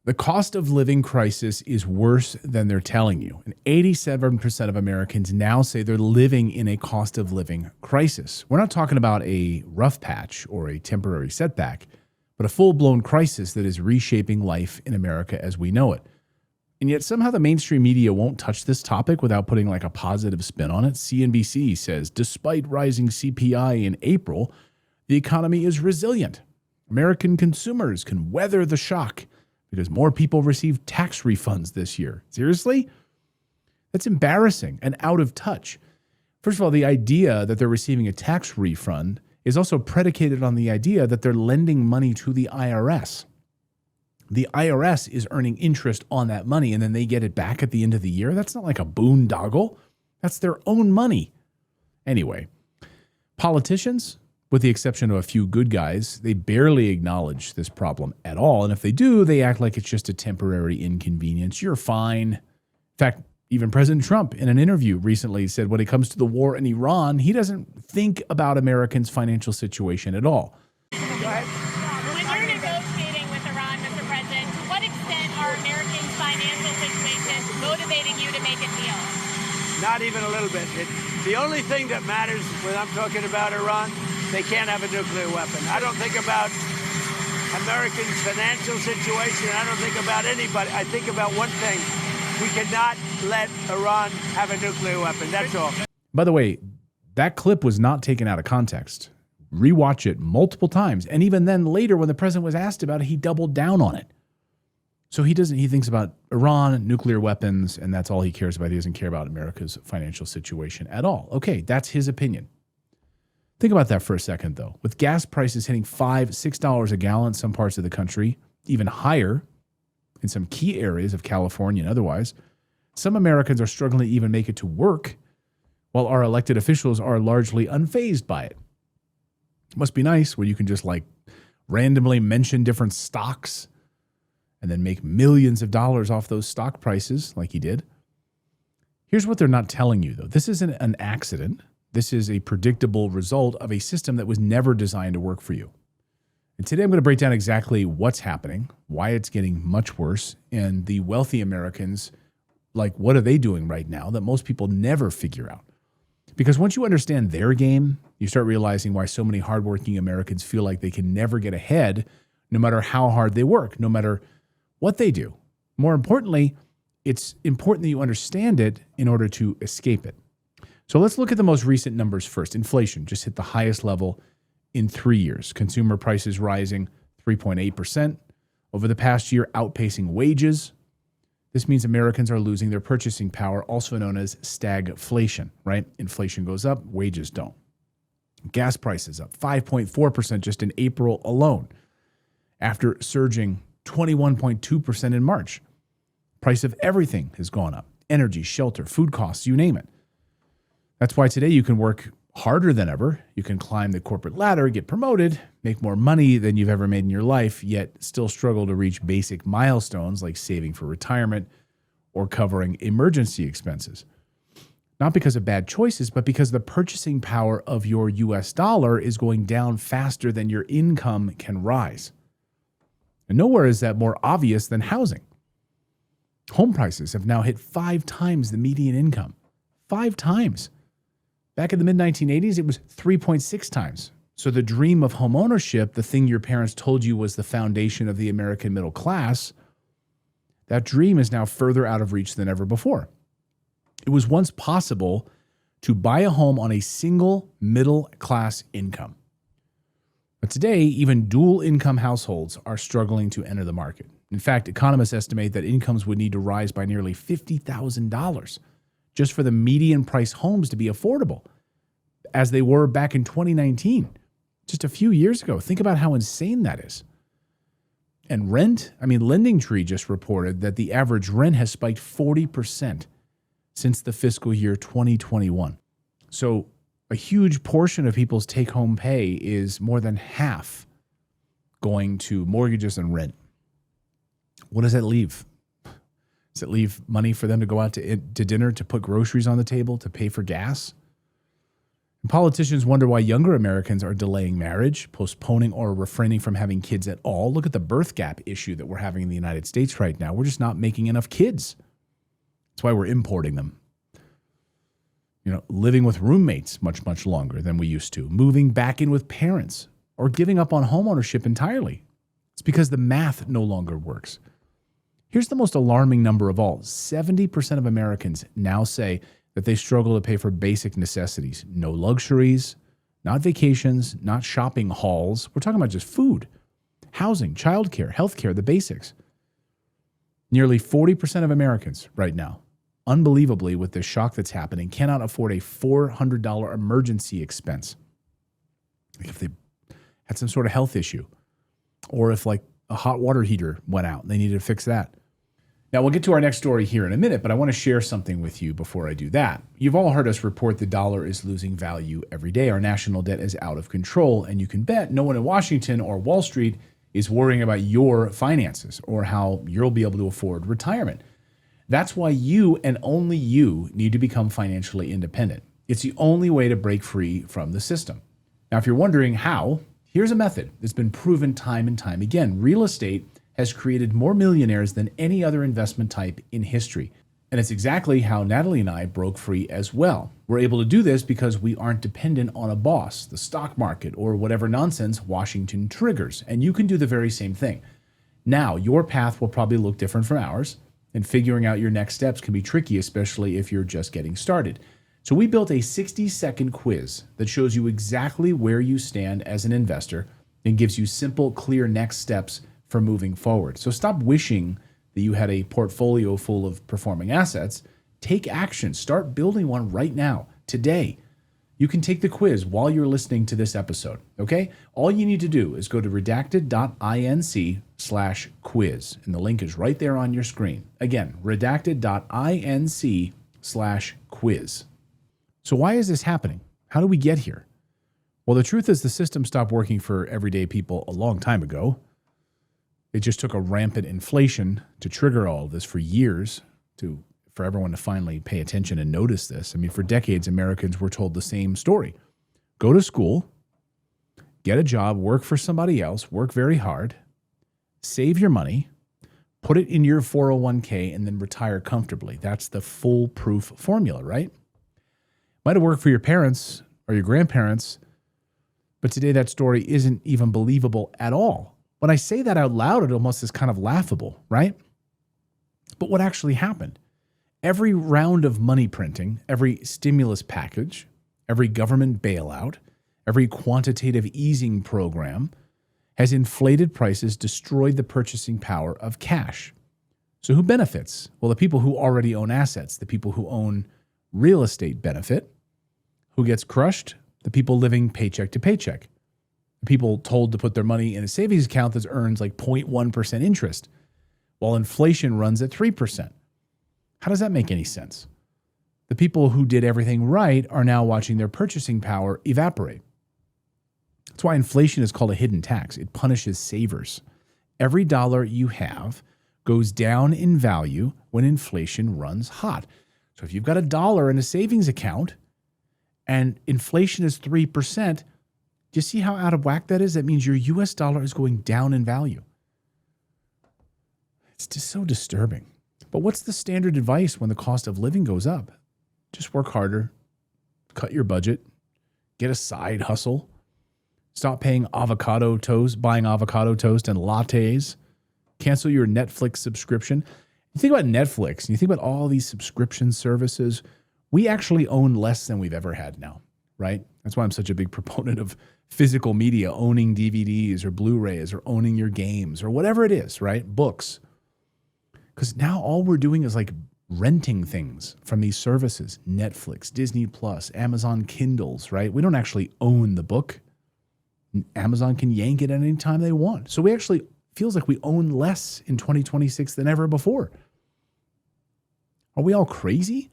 The cost of living crisis is worse than they're telling you. And 87% of Americans now say they're living in a cost of living crisis. We're not talking about a rough patch or a temporary setback, but a full-blown crisis that is reshaping life in America as we know it. And yet somehow the mainstream media won't touch this topic without putting like a positive spin on it. CNBC says, despite rising CPI in April, the economy is resilient. American consumers can weather the shock because more people received tax refunds this year. Seriously? That's embarrassing and out of touch. First of all, the idea that they're receiving a tax refund is also predicated on the idea that they're lending money to the IRS. The IRS is earning interest on that money and then they get it back at the end of the year. That's not like a boondoggle. That's their own money. Anyway, politicians, with the exception of a few good guys, they barely acknowledge this problem at all. And if they do, they act like it's just a temporary inconvenience. You're fine. In fact, even President Trump in an interview recently said when it comes to the war in Iran, he doesn't think about Americans' financial situation at all. Go ahead. When you're negotiating with Iran, Mr. President, to what extent are Americans' financial situations motivating you to make a deal? Not even a little bit. The only thing that matters when I'm talking about Iran, they can't have a nuclear weapon. I don't think about Americans' financial situation. I don't think about anybody. I think about one thing. We cannot let Iran have a nuclear weapon. That's all. By the way, that clip was not taken out of context. Rewatch it multiple times. And even then later when the president was asked about it, he doubled down on it. So he thinks about Iran, nuclear weapons, and that's all he cares about. He doesn't care about America's financial situation at all. Okay, that's his opinion. Think about that for a second, though. With gas prices hitting $5, $6 a gallon in some parts of the country, even higher in some key areas of California and otherwise, some Americans are struggling to even make it to work, while our elected officials are largely unfazed by it. It must be nice where you can just like randomly mention different stocks and then make millions of dollars off those stock prices like he did. Here's what they're not telling you, though. This isn't an accident. This is a predictable result of a system that was never designed to work for you. And today I'm going to break down exactly what's happening, why it's getting much worse, and the wealthy Americans, like what are they doing right now that most people never figure out? Because once you understand their game, you start realizing why so many hardworking Americans feel like they can never get ahead no matter how hard they work, no matter what they do. More importantly, it's important that you understand it in order to escape it. So let's look at the most recent numbers first. Inflation just hit the highest level in 3 years. Consumer prices rising 3.8% over the past year, outpacing wages. This means Americans are losing their purchasing power, also known as stagflation, right? Inflation goes up, wages don't. Gas prices up 5.4% just in April alone, after surging 21.2% in March. Price of everything has gone up. Energy, shelter, food costs, you name it. That's why today you can work harder than ever. You can climb the corporate ladder, get promoted, make more money than you've ever made in your life, yet still struggle to reach basic milestones like saving for retirement or covering emergency expenses. Not because of bad choices, but because the purchasing power of your US dollar is going down faster than your income can rise. And nowhere is that more obvious than housing. Home prices have now hit 5 times the median income. 5 times. Back in the mid-1980s, it was 3.6 times. So the dream of home ownership, the thing your parents told you was the foundation of the American middle class, that dream is now further out of reach than ever before. It was once possible to buy a home on a single middle-class income. But today, even dual-income households are struggling to enter the market. In fact, economists estimate that incomes would need to rise by nearly $50,000 just for the median price homes to be affordable, as they were back in 2019, just a few years ago. Think about how insane that is. And rent, Lending Tree just reported that the average rent has spiked 40% since the fiscal year 2021. So a huge portion of people's take-home pay is more than half going to mortgages and rent. What does that leave? Does it leave money for them to go out to dinner, to put groceries on the table, to pay for gas? And politicians wonder why younger Americans are delaying marriage, postponing or refraining from having kids at all. Look at the birth gap issue that we're having in the United States right now. We're just not making enough kids. That's why we're importing them. Living with roommates much longer than we used to, moving back in with parents, or giving up on homeownership entirely. It's because the math no longer works. Here's the most alarming number of all. 70% of Americans now say that they struggle to pay for basic necessities. No luxuries, not vacations, not shopping hauls. We're talking about just food, housing, childcare, healthcare, the basics. Nearly 40% of Americans right now, unbelievably, with the shock that's happening, cannot afford a $400 emergency expense. If they had some sort of health issue, or if like a hot water heater went out and they needed to fix that. Now, we'll get to our next story here in a minute, but I want to share something with you before I do that. You've all heard us report the dollar is losing value every day. Our national debt is out of control, and you can bet no one in Washington or Wall Street is worrying about your finances or how you'll be able to afford retirement. That's why you and only you need to become financially independent. It's the only way to break free from the system. Now, if you're wondering how, here's a method that's been proven time and time again. Real estate has created more millionaires than any other investment type in history. And it's exactly how Natalie and I broke free as well. We're able to do this because we aren't dependent on a boss, the stock market, or whatever nonsense Washington triggers. And you can do the very same thing. Now, your path will probably look different from ours, and figuring out your next steps can be tricky, especially if you're just getting started. So we built a 60-second quiz that shows you exactly where you stand as an investor and gives you simple, clear next steps for moving forward. So stop wishing that you had a portfolio full of performing assets. Take action. Start building one right now, today. You can take the quiz while you're listening to this episode, okay? All you need to do is go to redacted.inc/quiz, and the link is right there on your screen. Again, redacted.inc/quiz. So why is this happening? How do we get here? Well, the truth is the system stopped working for everyday people a long time ago. It just took a rampant inflation to trigger all of this for years, for everyone to finally pay attention and notice this. I mean, for decades, Americans were told the same story. Go to school, get a job, work for somebody else, work very hard, save your money, put it in your 401k, and then retire comfortably. That's the foolproof formula, right? Might have worked for your parents or your grandparents, but today that story isn't even believable at all. When I say that out loud, it almost is kind of laughable, right? But what actually happened? Every round of money printing, every stimulus package, every government bailout, every quantitative easing program has inflated prices, destroyed the purchasing power of cash. So who benefits? Well, the people who already own assets, the people who own real estate benefit. Who gets crushed? The people living paycheck to paycheck. The people told to put their money in a savings account that earns like 0.1% interest, while inflation runs at 3%. How does that make any sense? The people who did everything right are now watching their purchasing power evaporate. That's why inflation is called a hidden tax. It punishes savers. Every dollar you have goes down in value when inflation runs hot. So if you've got $1 in a savings account and inflation is 3%, do you see how out of whack that is? That means your US dollar is going down in value. It's just so disturbing. But what's the standard advice when the cost of living goes up? Just work harder, cut your budget, get a side hustle, stop paying avocado toast, buying avocado toast and lattes, cancel your Netflix subscription. You think about Netflix and you think about all these subscription services, we actually own less than we've ever had now, right? That's why I'm such a big proponent of physical media, owning DVDs or Blu-rays or owning your games or whatever it is, right? Books. Because now all we're doing is like renting things from these services, Netflix, Disney Plus, Amazon Kindles, right? We don't actually own the book. Amazon can yank it at any time they want. So we actually feels like we own less in 2026 than ever before. Are we all crazy?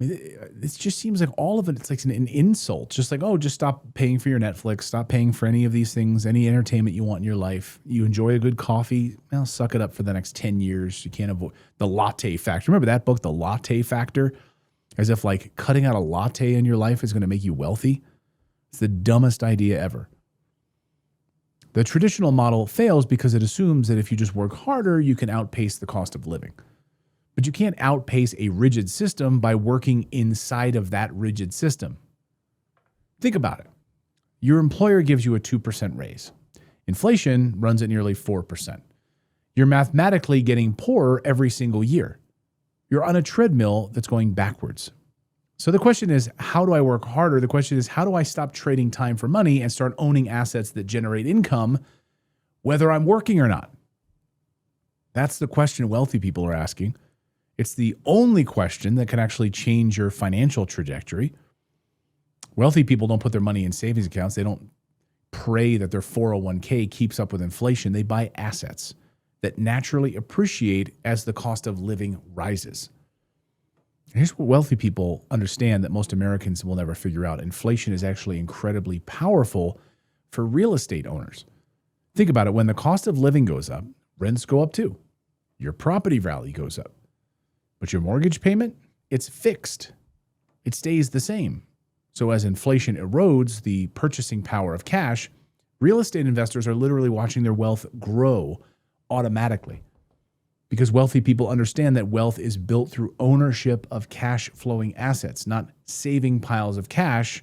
I mean, it just seems like all of it, it's like an insult. Just like, oh, just stop paying for your Netflix. Stop paying for any of these things, any entertainment you want in your life. You enjoy a good coffee, well, suck it up for the next 10 years. You can't avoid the latte factor. Remember that book, The Latte Factor? as if like cutting out a latte in your life is going to make you wealthy. It's the dumbest idea ever. The traditional model fails because it assumes that if you just work harder, you can outpace the cost of living. But you can't outpace a rigid system by working inside of that rigid system. Think about it. Your employer gives you a 2% raise. Inflation runs at nearly 4%. You're mathematically getting poorer every single year. You're on a treadmill that's going backwards. So the question is, how do I work harder? The question is, how do I stop trading time for money and start owning assets that generate income, whether I'm working or not? That's the question wealthy people are asking. It's the only question that can actually change your financial trajectory. Wealthy people don't put their money in savings accounts. They don't pray that their 401k keeps up with inflation. They buy assets that naturally appreciate as the cost of living rises. Here's what wealthy people understand that most Americans will never figure out. Inflation is actually incredibly powerful for real estate owners. Think about it. When the cost of living goes up, rents go up too. Your property value goes up. But your mortgage payment, it's fixed. It stays the same. So as inflation erodes the purchasing power of cash, real estate investors are literally watching their wealth grow automatically. Because wealthy people understand that wealth is built through ownership of cash flowing assets, not saving piles of cash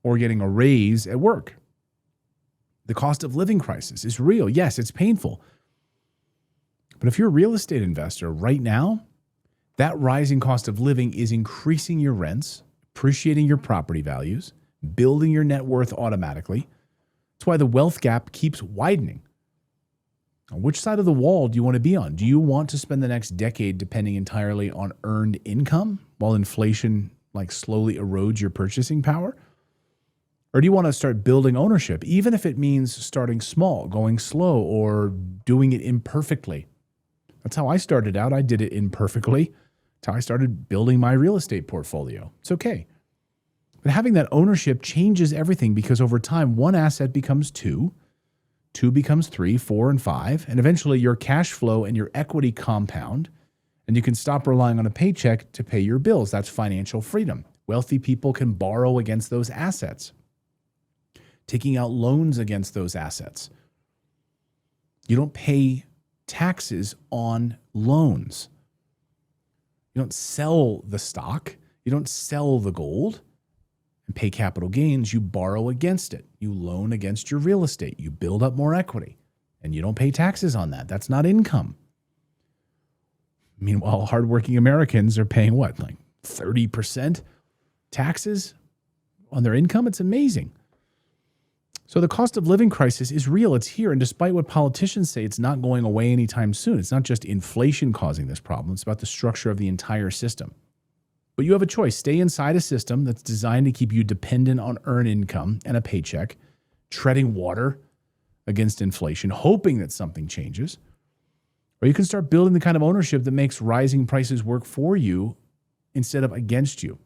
or getting a raise at work. The cost of living crisis is real. Yes, it's painful. But if you're a real estate investor right now, that rising cost of living is increasing your rents, appreciating your property values, building your net worth automatically. That's why the wealth gap keeps widening. On which side of the wall do you want to be on? Do you want to spend the next decade depending entirely on earned income while inflation slowly erodes your purchasing power? Or do you want to start building ownership, even if it means starting small, going slow, or doing it imperfectly? That's how I started out. I did it imperfectly. That's how I started building my real estate portfolio. It's okay. But having that ownership changes everything because over time, one asset becomes two becomes 3, 4, and 5, and eventually your cash flow and your equity compound, and you can stop relying on a paycheck to pay your bills. That's financial freedom. Wealthy people can borrow against those assets, taking out loans against those assets. You don't pay taxes on loans. You don't sell the stock. You don't sell the gold and pay capital gains. You borrow against it. You loan against your real estate. You build up more equity, and you don't pay taxes on that. That's not income. Meanwhile, hardworking Americans are paying what, 30% taxes on their income? It's amazing. So the cost of living crisis is real. It's here. And despite what politicians say, it's not going away anytime soon. It's not just inflation causing this problem. It's about the structure of the entire system. But you have a choice. Stay inside a system that's designed to keep you dependent on earned income and a paycheck, treading water against inflation, hoping that something changes. Or you can start building the kind of ownership that makes rising prices work for you instead of against you.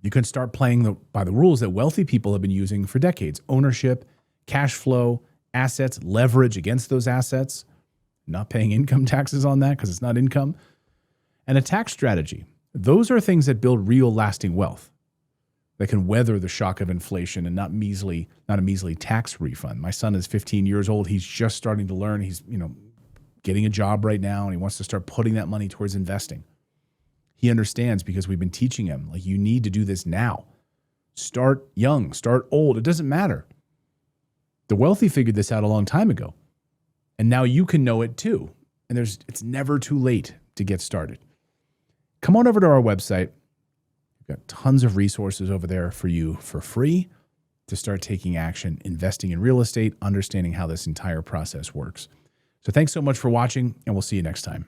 You can start playing by the rules that wealthy people have been using for decades. Ownership, cash flow, assets, leverage against those assets, not paying income taxes on that because it's not income, and a tax strategy. Those are things that build real lasting wealth that can weather the shock of inflation and not a measly tax refund. My son is 15 years old. He's just starting to learn. He's, getting a job right now, and he wants to start putting that money towards investing. He understands because we've been teaching him, you need to do this now. Start young, start old. It doesn't matter. The wealthy figured this out a long time ago, and now you can know it too. And it's never too late to get started. Come on over to our website. We've got tons of resources over there for you for free to start taking action, investing in real estate, understanding how this entire process works. So thanks so much for watching, and we'll see you next time.